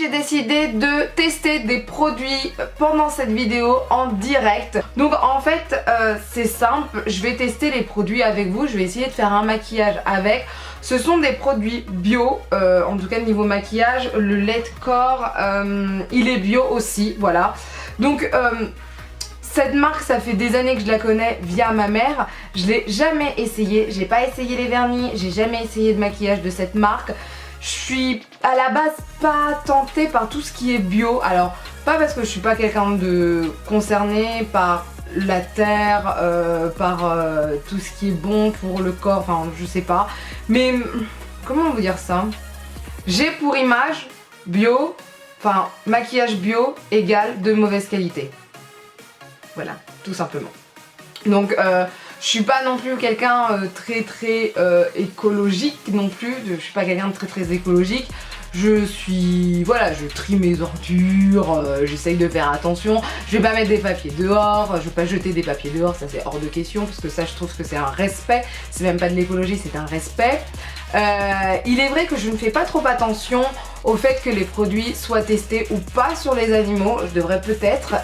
j'ai décidé de tester des produits pendant cette vidéo en direct. Donc en fait c'est simple, je vais tester les produits avec vous, je vais essayer de faire un maquillage avec. Ce sont des produits bio, en tout cas niveau maquillage, le lait de corps il est bio aussi, voilà. Donc cette marque, ça fait des années que je la connais via ma mère. Je l'ai jamais essayé, j'ai pas essayé les vernis, j'ai jamais essayé de maquillage de cette marque. Je suis à la base pas tentée par tout ce qui est bio. Alors pas parce que je suis pas quelqu'un de concerné par la terre, par tout ce qui est bon pour le corps, enfin je sais pas. Mais comment vous dire ça? J'ai pour image bio, enfin maquillage bio égale de mauvaise qualité. Voilà, tout simplement. Donc je suis pas non plus quelqu'un très écologique non plus, je suis pas quelqu'un de très écologique. Je suis, voilà, je trie mes ordures, j'essaye de faire attention, je vais pas mettre des papiers dehors, je vais pas jeter des papiers dehors, ça c'est hors de question, parce que ça je trouve que c'est un respect, c'est même pas de l'écologie, c'est un respect. Il est vrai que je ne fais pas trop attention au fait que les produits soient testés ou pas sur les animaux, je devrais peut-être,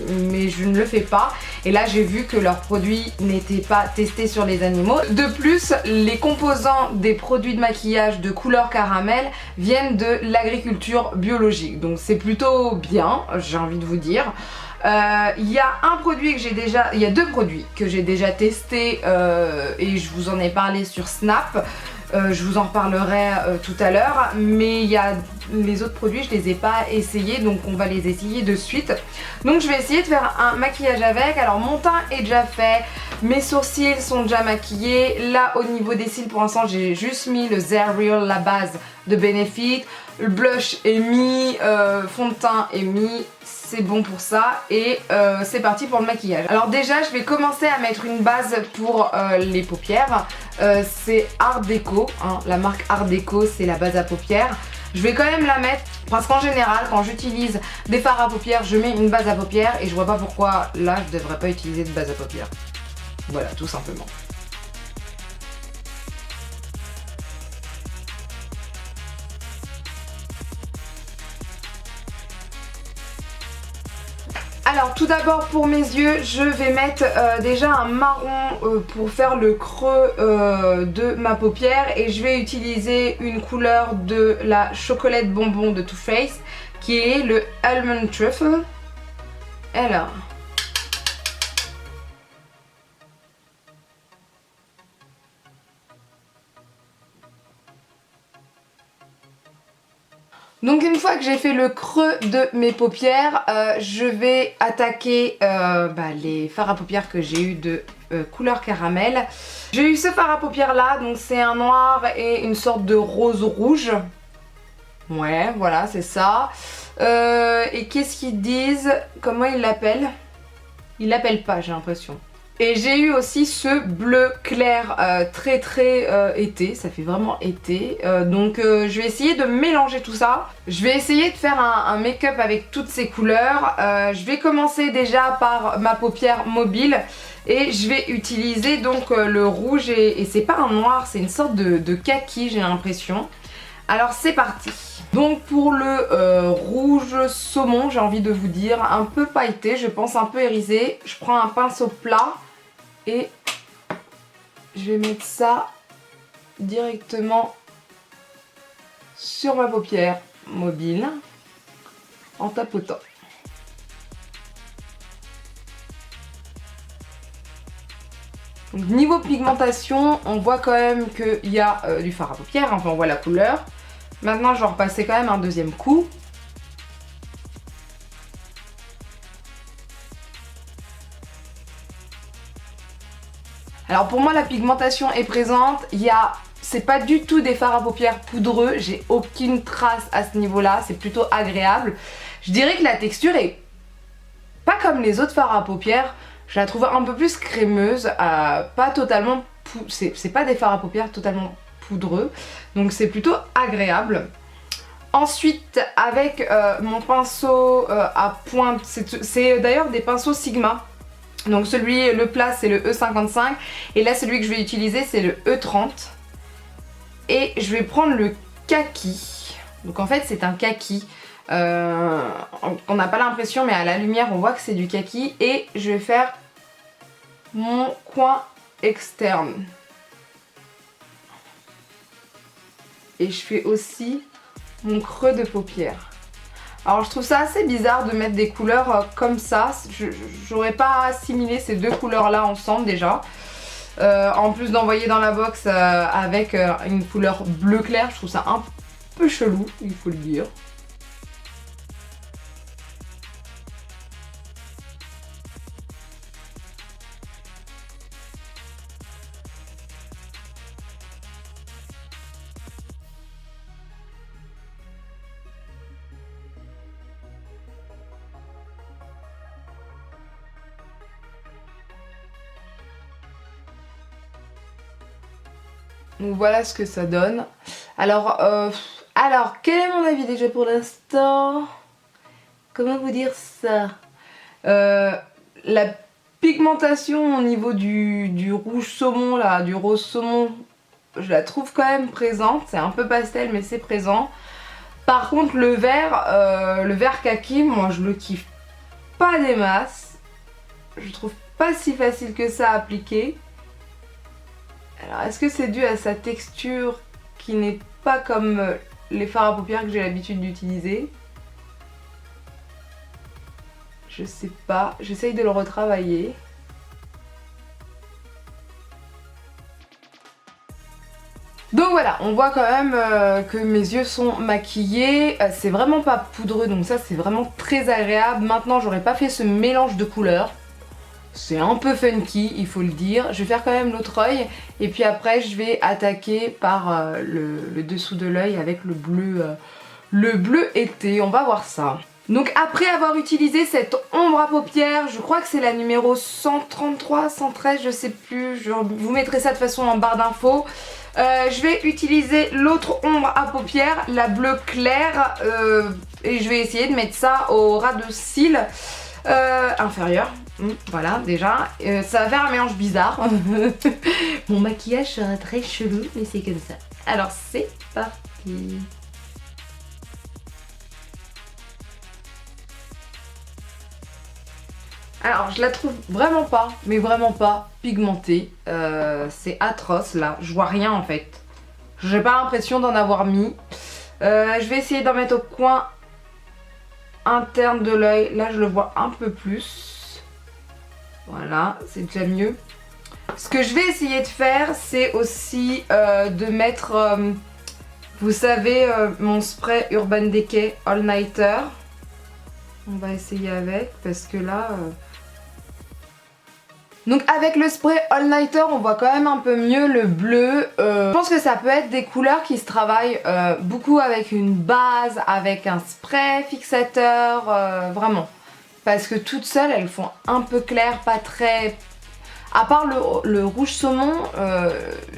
mais je ne le fais pas. Et là j'ai vu que leurs produits n'étaient pas testés sur les animaux. De plus, les composants des produits de maquillage de couleur caramel viennent de l'agriculture biologique, donc c'est plutôt bien, j'ai envie de vous dire. Il y a un produit que j'ai déjà, il y a deux produits que j'ai déjà testés et je vous en ai parlé sur Snap. Je vous en reparlerai tout à l'heure, mais il y a les autres produits, je les ai pas essayés, donc on va les essayer de suite. Donc je vais essayer de faire un maquillage avec. Alors mon teint est déjà fait, mes sourcils sont déjà maquillés. Là au niveau des cils pour l'instant j'ai juste mis le Zerial, la base de Benefit. Le blush est mis, fond de teint est mis, c'est bon pour ça et c'est parti pour le maquillage. Alors déjà je vais commencer à mettre une base pour les paupières. C'est Art Deco, hein, la marque Art Deco, c'est la base à paupières. Je vais quand même la mettre parce qu'en général quand j'utilise des fards à paupières je mets une base à paupières et je vois pas pourquoi là je devrais pas utiliser de base à paupières. Voilà, tout simplement. Alors tout d'abord pour mes yeux je vais mettre déjà un marron pour faire le creux de ma paupière et je vais utiliser une couleur de la chocolate bonbon de Too Faced qui est le Almond Truffle. Alors donc une fois que j'ai fait le creux de mes paupières, je vais attaquer les fards à paupières que j'ai eu de couleur caramel. J'ai eu ce fard à paupières là, donc c'est un noir et une sorte de rose rouge. Ouais, voilà, c'est ça. Et qu'est-ce qu'ils disent? Comment ils l'appellent? Ils l'appellent pas, j'ai l'impression. Et j'ai eu aussi ce bleu clair très été, ça fait vraiment été. Donc je vais essayer de mélanger tout ça. Je vais essayer de faire un make-up avec toutes ces couleurs. Je vais commencer déjà par ma paupière mobile. Et je vais utiliser donc le rouge et c'est pas un noir, c'est une sorte de kaki j'ai l'impression. Alors c'est parti. Donc pour le rouge saumon, j'ai envie de vous dire, un peu pailleté, je pense un peu irisé. Je prends un pinceau plat et je vais mettre ça directement sur ma paupière mobile en tapotant. Donc, niveau pigmentation, on voit quand même qu'il y a du fard à paupières, enfin on voit la couleur. Maintenant je vais repasser quand même un deuxième coup. Alors pour moi la pigmentation est présente, c'est pas du tout des fards à paupières poudreux, j'ai aucune trace à ce niveau là, c'est plutôt agréable. Je dirais que la texture est pas comme les autres fards à paupières, je la trouve un peu plus crémeuse, pas totalement, c'est pas des fards à paupières totalement poudreux, donc c'est plutôt agréable. Ensuite avec mon pinceau à pointe, c'est d'ailleurs des pinceaux Sigma. Donc le plat c'est le E55 et là celui que je vais utiliser c'est le E30. Et je vais prendre le kaki. Donc en fait c'est un kaki. On n'a pas l'impression, mais à la lumière on voit que c'est du kaki. Et je vais faire mon coin externe. Et je fais aussi mon creux de paupière. Alors je trouve ça assez bizarre de mettre des couleurs comme ça. J'aurais pas assimilé ces deux couleurs là ensemble déjà. En plus d'envoyer dans la box avec une couleur bleu clair, je trouve ça un peu chelou, il faut le dire. Donc voilà ce que ça donne. Alors, quel est mon avis déjà pour l'instant? Comment vous dire ça? La pigmentation au niveau du rouge saumon, là, du rose saumon, je la trouve quand même présente. C'est un peu pastel, mais c'est présent. Par contre, le vert kaki, moi je le kiffe pas des masses. Je trouve pas si facile que ça à appliquer. Alors est-ce que c'est dû à sa texture qui n'est pas comme les fards à paupières que j'ai l'habitude d'utiliser? Je sais pas, j'essaye de le retravailler. Donc voilà, on voit quand même que mes yeux sont maquillés. C'est vraiment pas poudreux, donc ça c'est vraiment très agréable. Maintenant j'aurais pas fait ce mélange de couleurs. C'est un peu funky, il faut le dire. Je vais faire quand même l'autre œil. Et puis après je vais attaquer par le dessous de l'œil avec le bleu été. On va voir ça. Donc après avoir utilisé cette ombre à paupières, je crois que c'est la numéro 133, 113, je sais plus. Je vous mettrai ça de façon en barre d'infos. Je vais utiliser l'autre ombre à paupières, la bleue claire, et je vais essayer de mettre ça au ras de cils inférieur. Voilà, déjà, ça va faire un mélange bizarre. Mon maquillage sera très chelou, mais c'est comme ça. Alors c'est parti. Alors je la trouve vraiment pas, mais vraiment pas pigmentée. C'est atroce là, je vois rien en fait. J'ai pas l'impression d'en avoir mis. Je vais essayer d'en mettre au coin interne de l'œil. Là je le vois un peu plus. Voilà, c'est déjà mieux. Ce que je vais essayer de faire, c'est aussi de mettre, vous savez, mon spray Urban Decay All Nighter. On va essayer avec, parce que là... Donc avec le spray All Nighter, on voit quand même un peu mieux le bleu. Je pense que ça peut être des couleurs qui se travaillent beaucoup avec une base, avec un spray fixateur, vraiment. Parce que toutes seules, elles font un peu clair, pas très... À part le rouge saumon,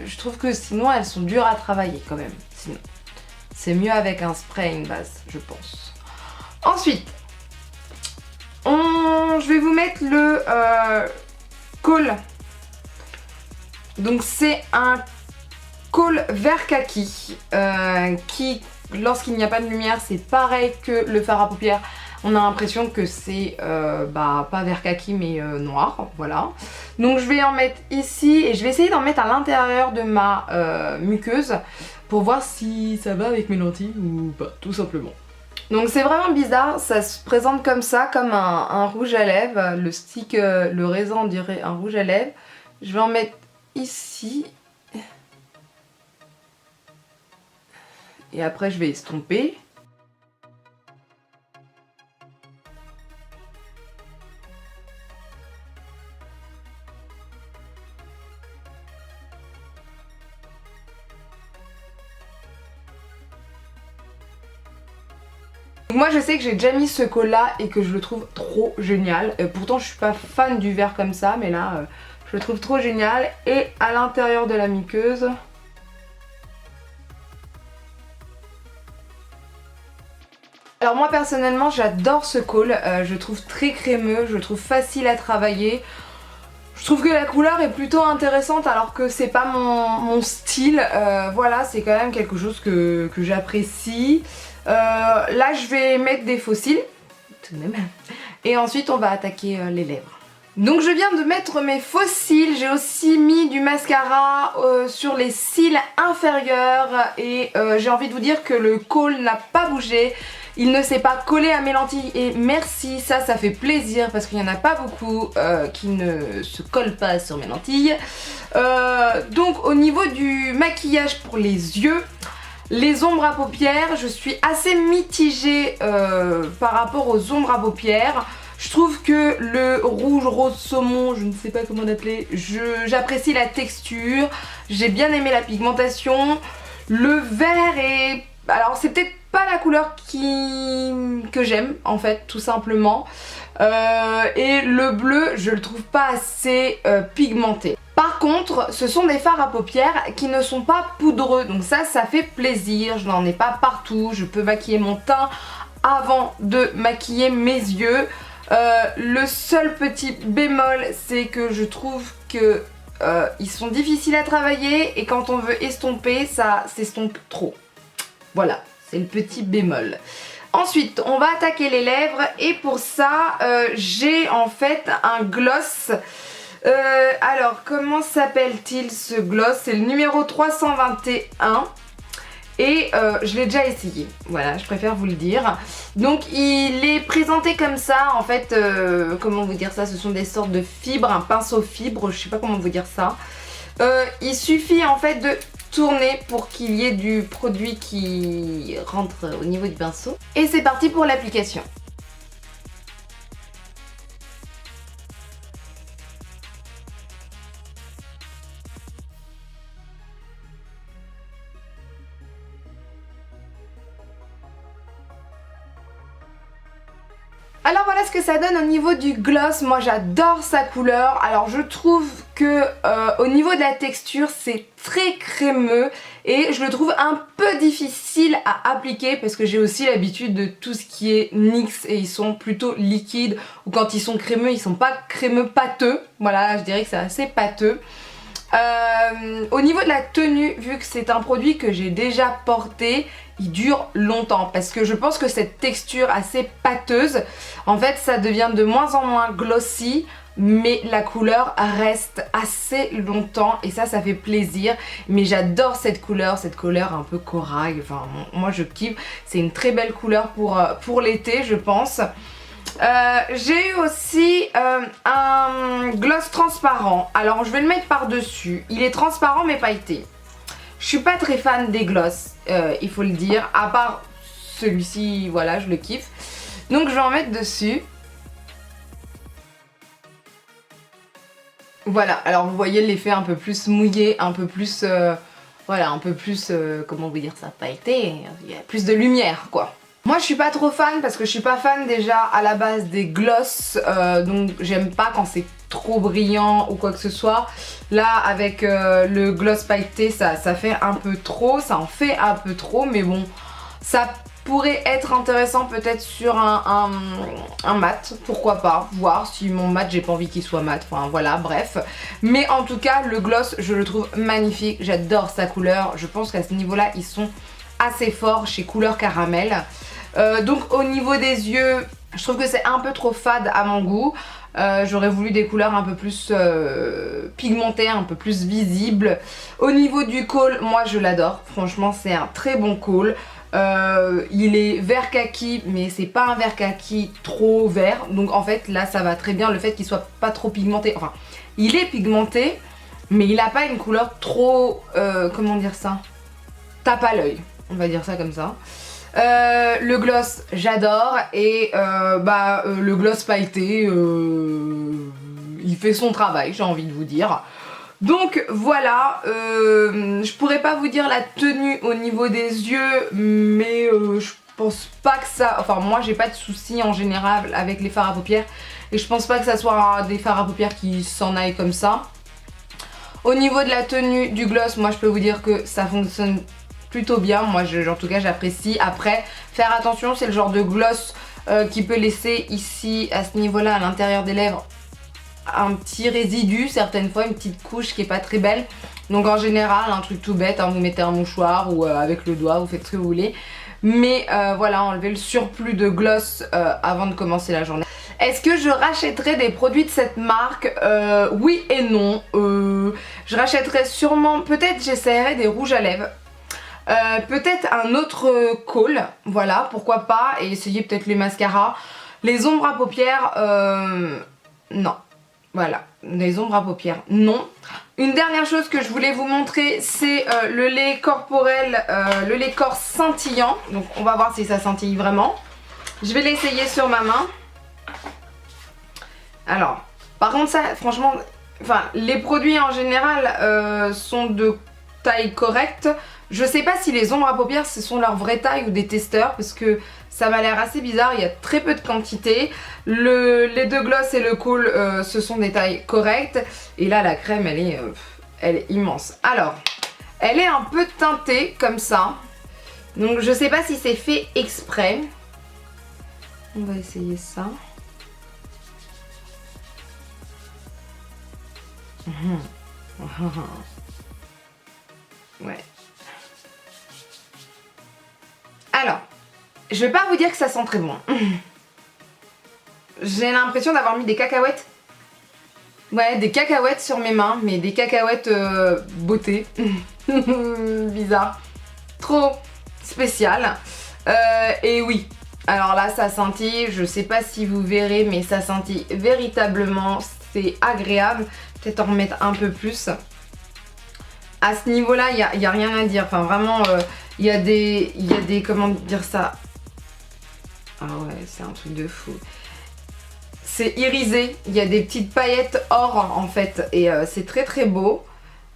je trouve que sinon elles sont dures à travailler quand même. Sinon, c'est mieux avec un spray et une base, je pense. Ensuite, je vais vous mettre le col. Donc c'est un col vert kaki qui, lorsqu'il n'y a pas de lumière, c'est pareil que le fard à paupières. On a l'impression que c'est pas vert kaki mais noir, voilà. Donc je vais en mettre ici et je vais essayer d'en mettre à l'intérieur de ma muqueuse pour voir si ça va avec mes lentilles ou pas, tout simplement. Donc c'est vraiment bizarre, ça se présente comme ça, comme un rouge à lèvres. Le stick, le raisin on dirait un rouge à lèvres. Je vais en mettre ici. Et après je vais estomper. Moi je sais que j'ai déjà mis ce col là et que je le trouve trop génial. Pourtant je suis pas fan du vert comme ça, mais là je le trouve trop génial. Et à l'intérieur de la muqueuse, alors moi personnellement j'adore ce col, je le trouve très crémeux, je le trouve facile à travailler. Je trouve que la couleur est plutôt intéressante alors que c'est pas mon style. Voilà, c'est quand même quelque chose que j'apprécie. Là je vais mettre des faux cils, tout de même. Et ensuite on va attaquer les lèvres. Donc je viens de mettre mes faux cils, j'ai aussi mis du mascara sur les cils inférieurs et j'ai envie de vous dire que le col n'a pas bougé. Il ne s'est pas collé à mes lentilles et merci, ça fait plaisir parce qu'il n'y en a pas beaucoup qui ne se collent pas sur mes lentilles. Donc au niveau du maquillage pour les yeux, les ombres à paupières, je suis assez mitigée par rapport aux ombres à paupières. Je trouve que le rouge rose saumon, je ne sais pas comment l'appeler, j'apprécie la texture, j'ai bien aimé la pigmentation. Le vert est... alors c'est peut-être pas la couleur que j'aime en fait, tout simplement. Et le bleu, je le trouve pas assez pigmenté. Par contre, ce sont des fards à paupières qui ne sont pas poudreux, donc ça fait plaisir. Je n'en ai pas partout, je peux maquiller mon teint avant de maquiller mes yeux. Le seul petit bémol, c'est que je trouve que ils sont difficiles à travailler et quand on veut estomper, ça s'estompe trop. Voilà, c'est le petit bémol. Ensuite, on va attaquer les lèvres et pour ça, j'ai en fait un gloss. Alors, comment s'appelle-t-il ce gloss? C'est le numéro 321. Et je l'ai déjà essayé, voilà, je préfère vous le dire. Donc il est présenté comme ça, en fait, comment vous dire ça, ce sont des sortes de fibres, un pinceau fibre, je sais pas comment vous dire ça. Il suffit en fait de tourner pour qu'il y ait du produit qui rentre au niveau du pinceau. Et c'est parti pour l'application. Alors voilà ce que ça donne au niveau du gloss, moi j'adore sa couleur. Alors je trouve que au niveau de la texture c'est très crémeux et je le trouve un peu difficile à appliquer parce que j'ai aussi l'habitude de tout ce qui est NYX et ils sont plutôt liquides ou quand ils sont crémeux ils sont pas crémeux pâteux. Voilà, je dirais que c'est assez pâteux. Au niveau de la tenue, vu que c'est un produit que j'ai déjà porté, il dure longtemps parce que je pense que cette texture assez pâteuse, en fait ça devient de moins en moins glossy mais la couleur reste assez longtemps et ça fait plaisir. Mais j'adore cette couleur un peu corail, enfin moi je kiffe, c'est une très belle couleur pour l'été je pense. J'ai eu aussi un gloss transparent. Alors je vais le mettre par dessus. Il est transparent mais pailleté. Je suis pas très fan des gloss, il faut le dire. À part celui-ci, voilà, je le kiffe. Donc je vais en mettre dessus. Voilà, alors vous voyez l'effet un peu plus mouillé, un peu plus... voilà, un peu plus... comment vous dire ça, pailleté. Il y a plus de lumière quoi. Moi je suis pas trop fan parce que je suis pas fan déjà à la base des gloss, donc j'aime pas quand c'est trop brillant ou quoi que ce soit. Là avec le gloss pailleté ça fait un peu trop, ça en fait un peu trop mais bon ça pourrait être intéressant peut-être sur un mat, pourquoi pas, voir si mon mat j'ai pas envie qu'il soit mat, enfin voilà bref. Mais en tout cas le gloss je le trouve magnifique, j'adore sa couleur, je pense qu'à ce niveau là ils sont assez forts chez Couleur Caramel. Donc au niveau des yeux, je trouve que c'est un peu trop fade à mon goût. J'aurais voulu des couleurs un peu plus pigmentées, un peu plus visibles. Au niveau du col, moi je l'adore. Franchement c'est un très bon col. Il est vert kaki mais c'est pas un vert kaki trop vert. Donc en fait là ça va très bien le fait qu'il soit pas trop pigmenté. Enfin il est pigmenté mais il a pas une couleur trop... comment dire ça, tape à l'œil. On va dire ça comme ça. Le gloss j'adore et le gloss pailleté il fait son travail j'ai envie de vous dire. Donc voilà, je pourrais pas vous dire la tenue au niveau des yeux mais je pense pas que ça... Enfin moi j'ai pas de soucis en général avec les fards à paupières et je pense pas que ça soit des fards à paupières qui s'en aillent comme ça. Au niveau de la tenue du gloss, moi je peux vous dire que ça fonctionne plutôt bien, moi en tout cas j'apprécie. Après faire attention, c'est le genre de gloss qui peut laisser ici à ce niveau là à l'intérieur des lèvres un petit résidu certaines fois, une petite couche qui est pas très belle. Donc en général un truc tout bête, hein, vous mettez un mouchoir ou avec le doigt, vous faites ce que vous voulez. Mais voilà, enlever le surplus de gloss avant de commencer la journée. Est-ce que je rachèterai des produits de cette marque? Oui et non. Je rachèterai sûrement, peut-être j'essaierai des rouges à lèvres. Peut-être un autre col, voilà, pourquoi pas, et essayer peut-être les mascaras. Les ombres à paupières, non. Voilà, les ombres à paupières, non. Une dernière chose que je voulais vous montrer, c'est le lait corporel, le lait corps scintillant. Donc on va voir si ça scintille vraiment. Je vais l'essayer sur ma main. Alors, par contre ça, franchement, enfin, les produits en général sont de taille correcte. Je sais pas si les ombres à paupières ce sont leur vraie taille ou des testeurs parce que ça m'a l'air assez bizarre, il y a très peu de quantité. Les deux gloss et le kohl ce sont des tailles correctes. Et là la crème elle est immense. Alors, elle est un peu teintée comme ça. Donc je sais pas si c'est fait exprès. On va essayer ça. Ouais. Alors, je vais pas vous dire que ça sent très bon. J'ai l'impression d'avoir mis des cacahuètes. Ouais, des cacahuètes sur mes mains, mais des cacahuètes beauté. Bizarre. Trop spécial. Et oui, alors là ça scintille, je sais pas si vous verrez, mais ça scintille véritablement, c'est agréable. Peut-être en remettre un peu plus. À ce niveau-là, il n'y a rien à dire. Enfin, vraiment, il y a des... Comment dire ça? Ah ouais, c'est un truc de fou. C'est irisé. Il y a des petites paillettes or, en fait. Et c'est très très beau.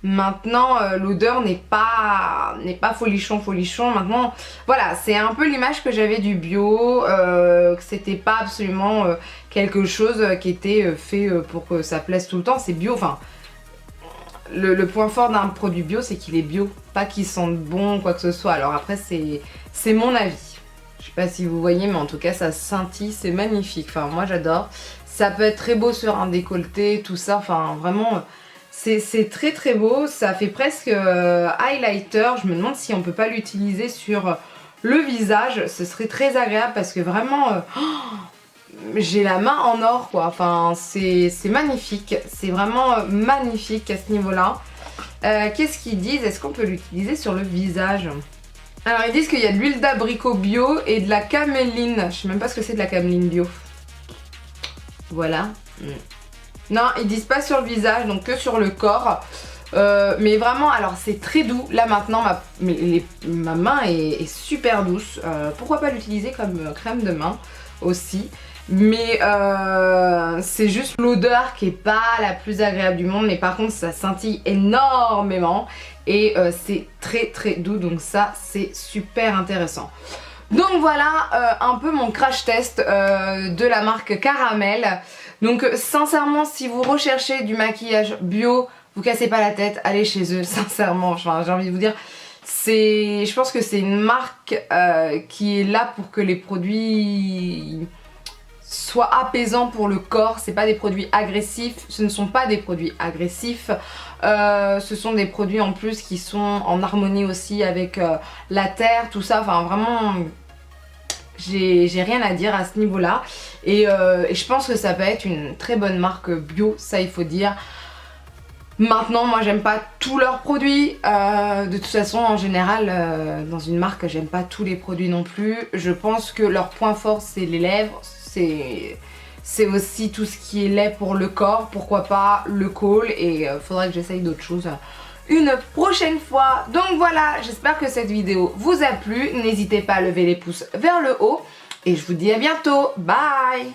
Maintenant, l'odeur n'est pas folichon. Maintenant, voilà, c'est un peu l'image que j'avais du bio. Que c'était pas absolument quelque chose qui était fait pour que ça plaise tout le temps. C'est bio, enfin... Le point fort d'un produit bio, c'est qu'il est bio, pas qu'il sente bon ou quoi que ce soit. Alors après, c'est mon avis. Je sais pas si vous voyez, mais en tout cas, ça scintille, c'est magnifique. Enfin, moi, j'adore. Ça peut être très beau sur un décolleté, tout ça. Enfin, vraiment, c'est très très beau. Ça fait presque highlighter. Je me demande si on peut pas l'utiliser sur le visage. Ce serait très agréable parce que vraiment... j'ai la main en or quoi, enfin c'est magnifique, c'est vraiment magnifique à ce niveau là. Qu'est-ce qu'ils disent? Est-ce qu'on peut l'utiliser sur le visage? Alors ils disent qu'il y a de l'huile d'abricot bio et de la caméline, je sais même pas ce que c'est de la caméline bio. Voilà. Non, ils disent pas sur le visage, donc que sur le corps. Mais vraiment, alors c'est très doux. Là maintenant, ma main est super douce. Pourquoi pas l'utiliser comme crème de main aussi? Mais c'est juste l'odeur qui est pas la plus agréable du monde. Mais par contre ça scintille énormément. Et c'est très très doux. Donc ça c'est super intéressant. Donc voilà un peu mon crash test de la marque Caramel. Donc sincèrement si vous recherchez du maquillage bio, vous cassez pas la tête, allez chez eux. Sincèrement, enfin, j'ai envie de vous dire, je pense que c'est une marque qui est là pour que les produits soit apaisant pour le corps. C'est pas des produits agressifs, ce ne sont pas des produits agressifs, ce sont des produits en plus qui sont en harmonie aussi avec la terre, tout ça, enfin vraiment j'ai rien à dire à ce niveau là et je pense que ça peut être une très bonne marque bio, ça il faut dire. Maintenant moi j'aime pas tous leurs produits, de toute façon en général dans une marque j'aime pas tous les produits non plus. Je pense que leur point fort c'est les lèvres, c'est aussi tout ce qui est lait pour le corps, pourquoi pas le kohl, et faudrait que j'essaye d'autres choses une prochaine fois. Donc voilà, j'espère que cette vidéo vous a plu, n'hésitez pas à lever les pouces vers le haut et je vous dis à bientôt, bye.